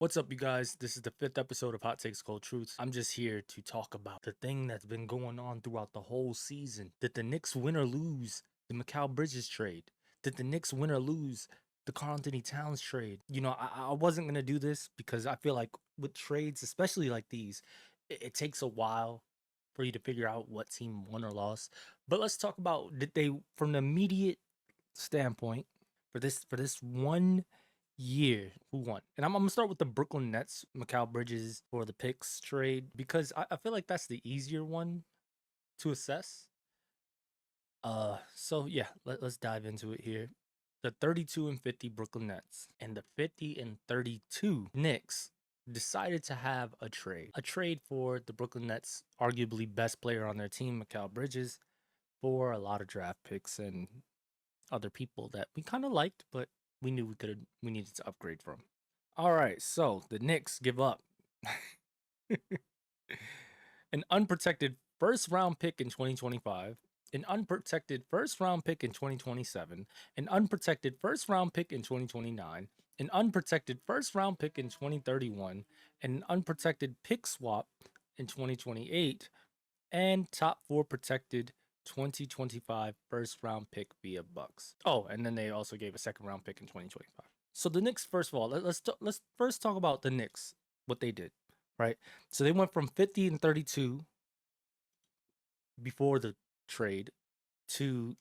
What's up, you guys? This is the 5th episode of Hot Takes Cold Truths. I'm just here to talk about the thing that's been going on throughout the whole season. Did the Knicks win or lose the Mikal Bridges trade? Did the Knicks win or lose the Karl Anthony Towns trade? I wasn't going to do this because I feel like with trades, especially like these, it takes a while for you to figure out what team won or lost. But let's talk about did they, from the immediate standpoint, for this 1 year, who won? And I'm gonna start with the Brooklyn Nets, Mikal Bridges for the picks trade, because I feel like that's the easier one to assess. So yeah, let's dive into it here. The 32-50 Brooklyn Nets and the 50-32 Knicks decided to have a trade. A trade for the Brooklyn Nets, arguably best player on their team, Mikal Bridges, for a lot of draft picks and other people that we kind of liked, but we knew we needed to upgrade from. All right, so the Knicks give up an unprotected first round pick in 2025, an unprotected first round pick in 2027, an unprotected first round pick in 2029, an unprotected first round pick in 2031, and an unprotected pick swap in 2028, and top 4 protected 2025 first round pick via Bucks. Oh, and then they also gave a second round pick in 2025. So the Knicks, first of all, let's first talk about the Knicks, what they did, right? So they went from 50-32 before the trade to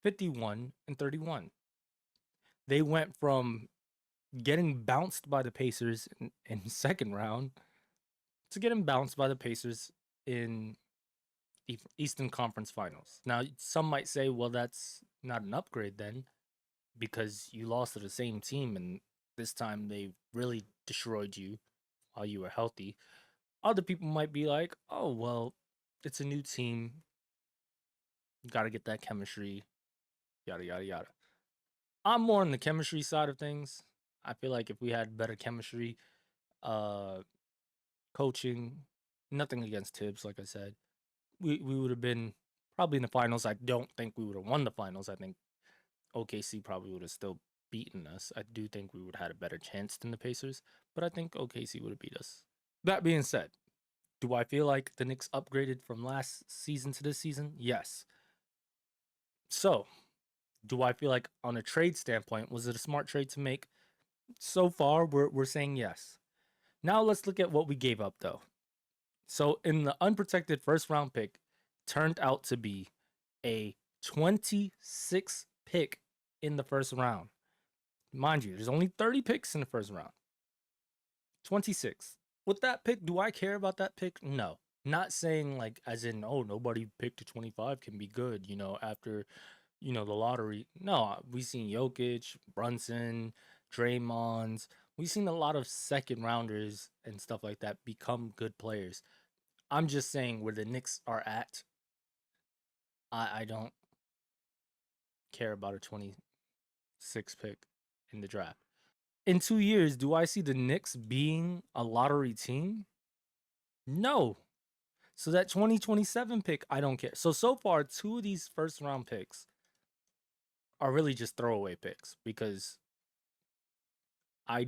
51-31. They went from getting bounced by the Pacers in second round to getting bounced by the Pacers in Eastern Conference Finals. Now, some might say, well, that's not an upgrade then, because you lost to the same team and this time they really destroyed you while you were healthy. Other people might be like, oh, well, it's a new team. You got to get that chemistry, yada, yada, yada. I'm more on the chemistry side of things. I feel like if we had better chemistry, uh, coaching, nothing against Tibbs, like I said, we would have been probably in the finals. I don't think we would have won the finals. I think OKC probably would have still beaten us. I do think we would have had a better chance than the Pacers, but I think OKC would have beat us. That being said, do I feel like the Knicks upgraded from last season to this season? Yes. So, do I feel like on a trade standpoint, was it a smart trade to make? So far, we're saying yes. Now let's look at what we gave up though. So in the unprotected first round pick turned out to be a 26 pick in the first round. Mind you, there's only 30 picks in the first round. 26. With that pick, do I care about that pick? No. Not saying like as in, oh, nobody picked a 25 can be good, after, the lottery. No, we've seen Jokic, Brunson, Draymond's. We've seen a lot of second rounders and stuff like that become good players. I'm just saying where the Knicks are at, I don't care about a 26 pick in the draft. In 2 years, do I see the Knicks being a lottery team? No. So that 2027 pick, I don't care. So far, two of these first round picks are really just throwaway picks because I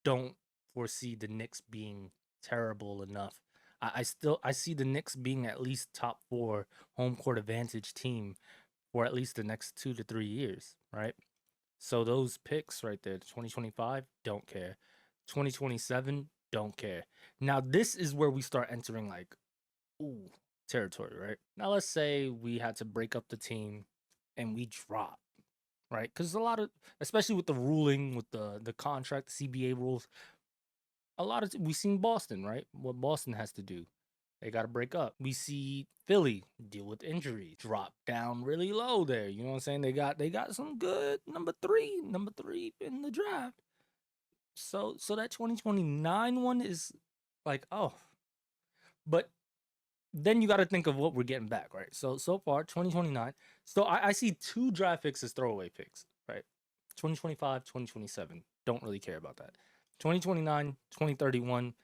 don't foresee the Knicks being terrible enough. I see the Knicks being at least top 4 home court advantage team for at least the next 2 to 3 years, right? So those picks right there, 2025, don't care. 2027, don't care. Now this is where we start entering like, ooh, territory, right? Now let's say we had to break up the team and we drop, right? Because a lot of, especially with the ruling, with the contract, the CBA rules, a lot of we seen Boston, right? What Boston has to do, they got to break up. We see Philly deal with injury, drop down really low there. You know what I'm saying? They got some good number three in the draft. So that 2029 one is like, oh, but then you got to think of what we're getting back, right? So far 2029. So I see 2 draft picks as throwaway picks, right? 2025, 2027. Don't really care about that. 2029, 2031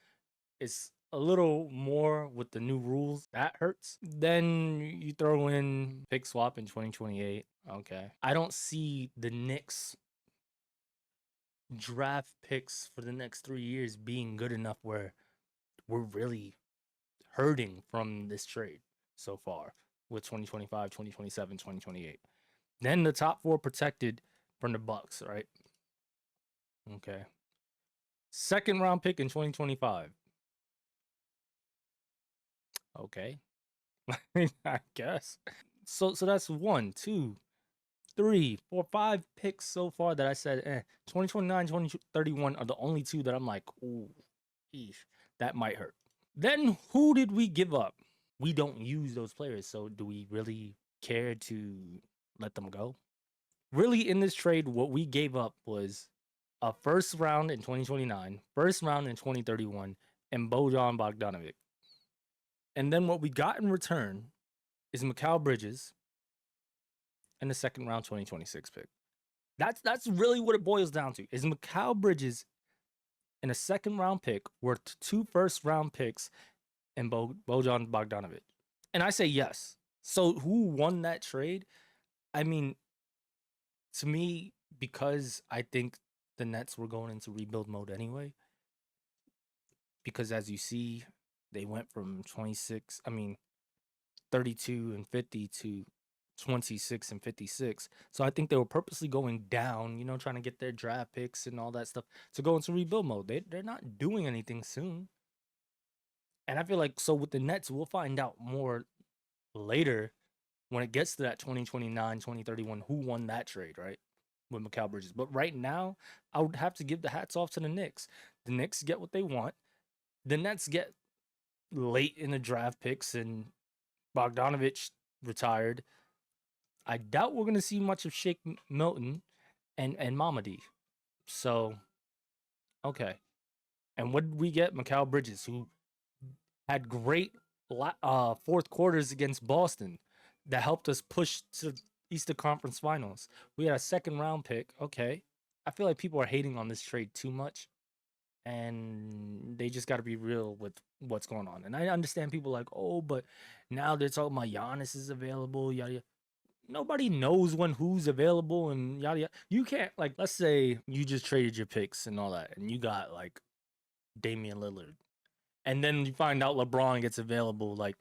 is a little more with the new rules. That hurts. Then you throw in pick swap in 2028. Okay. I don't see the Knicks draft picks for the next 3 years being good enough where we're really hurting from this trade so far with 2025, 2027, 2028. Then the top four protected from the Bucks, right? Okay. Second round pick in 2025. Okay. I guess. So that's 1, 2, 3, 4, 5 picks so far that I said 2029, 2031 are the only two that I'm like, ooh, eesh, that might hurt. Then who did we give up? We don't use those players, so do we really care to let them go? Really, in this trade, what we gave up was a first round in 2029, first round in 2031, and Bojan Bogdanovic. And then what we got in return is Mikal Bridges and the second round 2026 pick. That's really what it boils down to. Is Mikal Bridges and a second round pick worth 2 first round picks and Bojan Bogdanovic? And I say yes. So who won that trade? I mean, to me, because I think the Nets were going into rebuild mode anyway. Because as you see, they went from 32 and 50 to 26 and 56. So I think they were purposely going down, trying to get their draft picks and all that stuff to go into rebuild mode. They're not doing anything soon. And I feel like, so with the Nets, we'll find out more later when it gets to that 2029, 2031, who won that trade, right? With Mikal Bridges. But right now, I would have to give the hats off to the Knicks. The Knicks get what they want. The Nets get late in the draft picks, and Bogdanovich retired. I doubt we're going to see much of Shake Milton and Mamadi. So, okay. And what did we get? Mikal Bridges, who had great fourth quarters against Boston that helped us push to Eastern Conference Finals. We had a second round pick. Okay. I feel like people are hating on this trade too much, and they just got to be real with what's going on. And I understand people like, oh, but now they're talking about Giannis is available, yada yada. Nobody knows when who's available and yada yada. You can't, like, let's say you just traded your picks and all that, and you got like Damian Lillard, and then you find out LeBron gets available like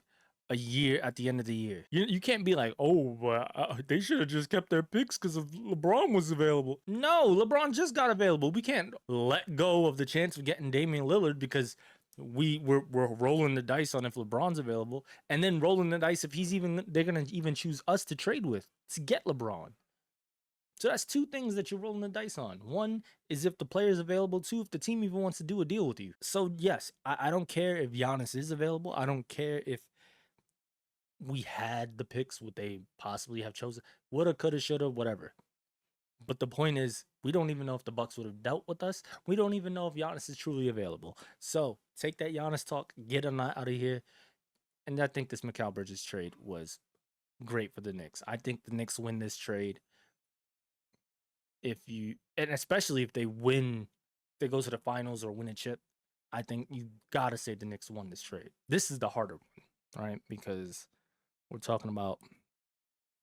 a year at the end of the year. You can't be like, oh, they should have just kept their picks because LeBron was available. No, LeBron just got available. We can't let go of the chance of getting Damian Lillard because we're rolling the dice on if LeBron's available, and then rolling the dice if they're gonna even choose us to trade with to get LeBron. So that's two things that you're rolling the dice on. One is if the player is available. Two, if the team even wants to do a deal with you. So yes, I don't care if Giannis is available. I don't care if we had the picks, would they possibly have chosen? Woulda, coulda, shoulda, whatever. But the point is, we don't even know if the Bucks would have dealt with us. We don't even know if Giannis is truly available. So take that Giannis talk, get him out of here. And I think this Mikal Bridges trade was great for the Knicks. I think the Knicks win this trade. And especially if they win, if they go to the finals or win a chip, I think you gotta say the Knicks won this trade. This is the harder one, right? Because we're talking about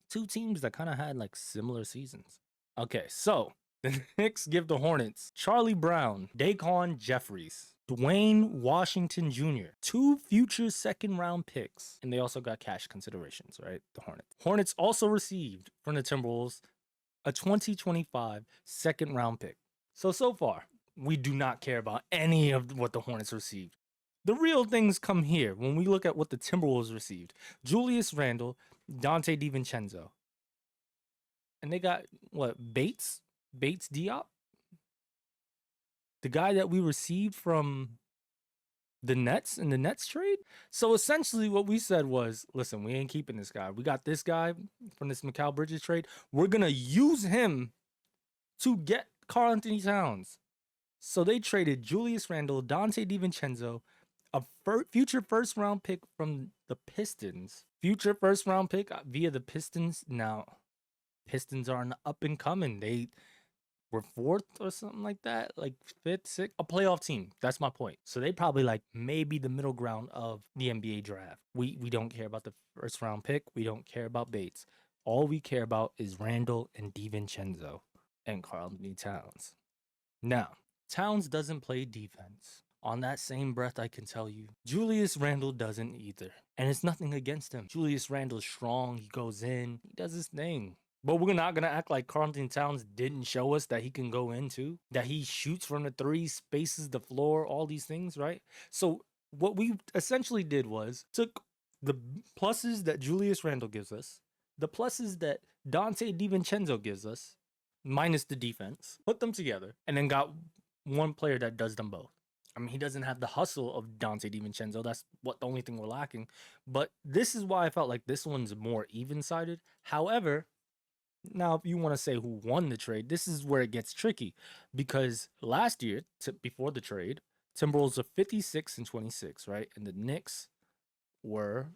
two teams that kind of had like similar seasons. Okay, so the Knicks give the Hornets Charlie Brown, Daquan Jeffries, Dwayne Washington Jr., 2 future second round picks, and they also got cash considerations, right? The Hornets. Hornets also received from the Timberwolves a 2025 second round pick. So far, we do not care about any of what the Hornets received. The real things come here when we look at what the Timberwolves received. Julius Randle, Dante DiVincenzo. And they got, what, Bates Diop? The guy that we received from the Nets in the Nets trade? So essentially what we said was, listen, we ain't keeping this guy. We got this guy from this Mikal Bridges trade. We're going to use him to get Karl-Anthony Towns. So they traded Julius Randle, Dante DiVincenzo, a future first round pick from the Pistons. Future first round pick via the Pistons. Now, Pistons are an up and coming. They were 4th or something like that, like 5th, 6th, a playoff team. That's my point. So they probably like maybe the middle ground of the NBA draft. We don't care about the first round pick. We don't care about Bates. All we care about is Randall and DiVincenzo and Karl-Anthony Towns. Now, Towns doesn't play defense. On that same breath, I can tell you, Julius Randle doesn't either. And it's nothing against him. Julius Randle's strong. He goes in. He does his thing. But we're not going to act like Karl-Anthony Towns didn't show us that he can go into, that he shoots from the three, spaces the floor, all these things, right? So what we essentially did was took the pluses that Julius Randle gives us, the pluses that Dante DiVincenzo gives us, minus the defense, put them together, and then got one player that does them both. I mean, he doesn't have the hustle of Dante DiVincenzo. That's the only thing we're lacking. But this is why I felt like this one's more even-sided. However, now if you want to say who won the trade, this is where it gets tricky. Because last year, before the trade, Timberwolves are 56-26, right? And the Knicks were,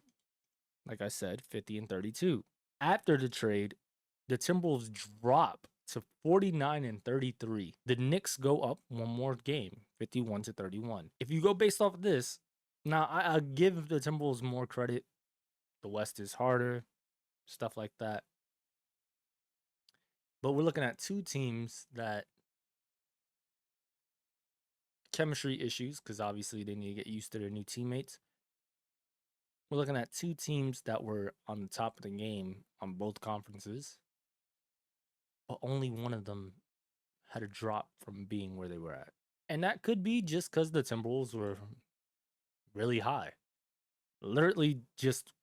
like I said, 50-32. After the trade, the Timberwolves drop to 49-33. The Knicks go up one more game, 51-31. If you go based off of this, now I give the Timberwolves more credit. The West is harder, stuff like that. But we're looking at two teams that chemistry issues, because obviously they need to get used to their new teammates. We're looking at two teams that were on the top of the game on both conferences, but only one of them had a drop from being where they were at. And that could be just because the Timberwolves were really high. Literally just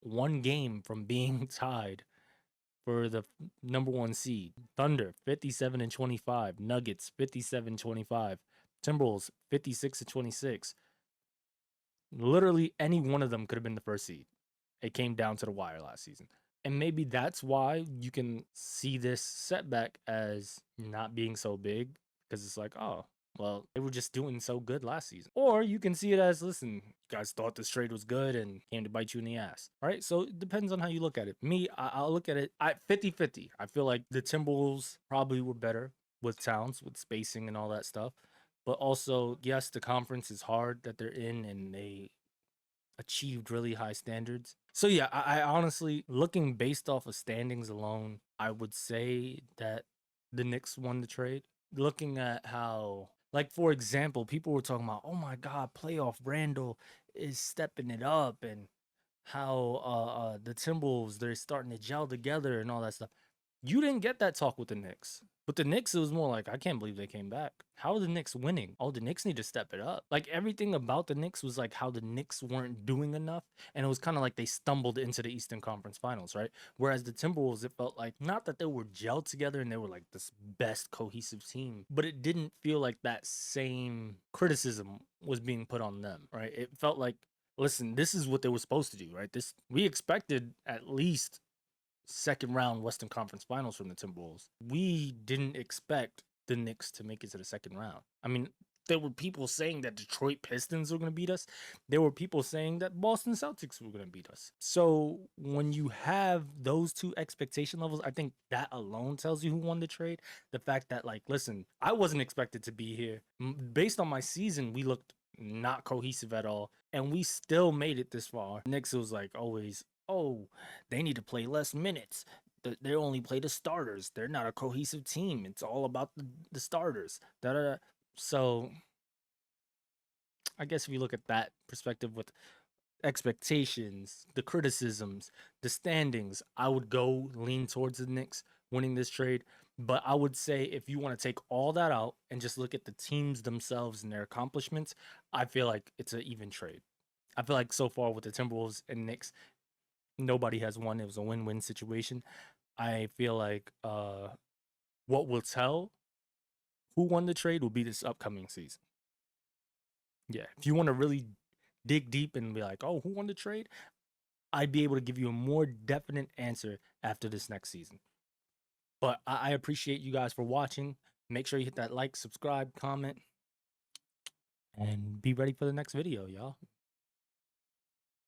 one game from being tied for the number one seed. Thunder 57-25, Nuggets 57-25, Timberwolves 56-26. Literally any one of them could have been the first seed. It came down to the wire last season. And maybe that's why you can see this setback as not being so big, because it's like, oh, well, they were just doing so good last season. Or you can see it as, listen, you guys thought this trade was good and came to bite you in the ass. All right, so it depends on how you look at it. Me, I'll look at it at 50-50. I feel like the Timberwolves probably were better with Towns, with spacing and all that stuff. But also, yes, the conference is hard that they're in, and they achieved really high standards. So yeah, I honestly, looking based off of standings alone, I would say that the Knicks won the trade. Looking at how, like, for example, people were talking about, oh my God, playoff Randall is stepping it up, and how the Timberwolves, they're starting to gel together and all that stuff. You didn't get that talk with the Knicks. But the Knicks, it was more like, I can't believe they came back. How are the Knicks winning? Oh, the Knicks need to step it up. Like, everything about the Knicks was like how the Knicks weren't doing enough. And it was kind of like they stumbled into the Eastern Conference Finals, right? Whereas the Timberwolves, it felt like, not that they were gelled together and they were like this best cohesive team, but it didn't feel like that same criticism was being put on them, right? It felt like, listen, this is what they were supposed to do, right? We expected at least second round Western Conference Finals from the Timberwolves. We didn't expect the Knicks to make it to the second round. I mean, there were people saying that Detroit Pistons were going to beat us. There were people saying that Boston Celtics were going to beat us. So when you have those two expectation levels, I think that alone tells you who won the trade. The fact that, like, listen, I wasn't expected to be here. Based on my season, we looked not cohesive at all, and we still made it this far. Knicks was like always, oh, they need to play less minutes. They only play the starters. They're not a cohesive team. It's all about the starters. Da-da-da. So I guess if you look at that perspective with expectations, the criticisms, the standings, I would go lean towards the Knicks winning this trade. But I would say if you want to take all that out and just look at the teams themselves and their accomplishments, I feel like it's an even trade. I feel like so far with the Timberwolves and Knicks, nobody has won. It was a win-win situation. I feel like what will tell who won the trade will be this upcoming season. Yeah, if you want to really dig deep and be like, oh, who won the trade? I'd be able to give you a more definite answer after this next season. But I appreciate you guys for watching. Make sure you hit that like, subscribe, comment, and be ready for the next video, y'all.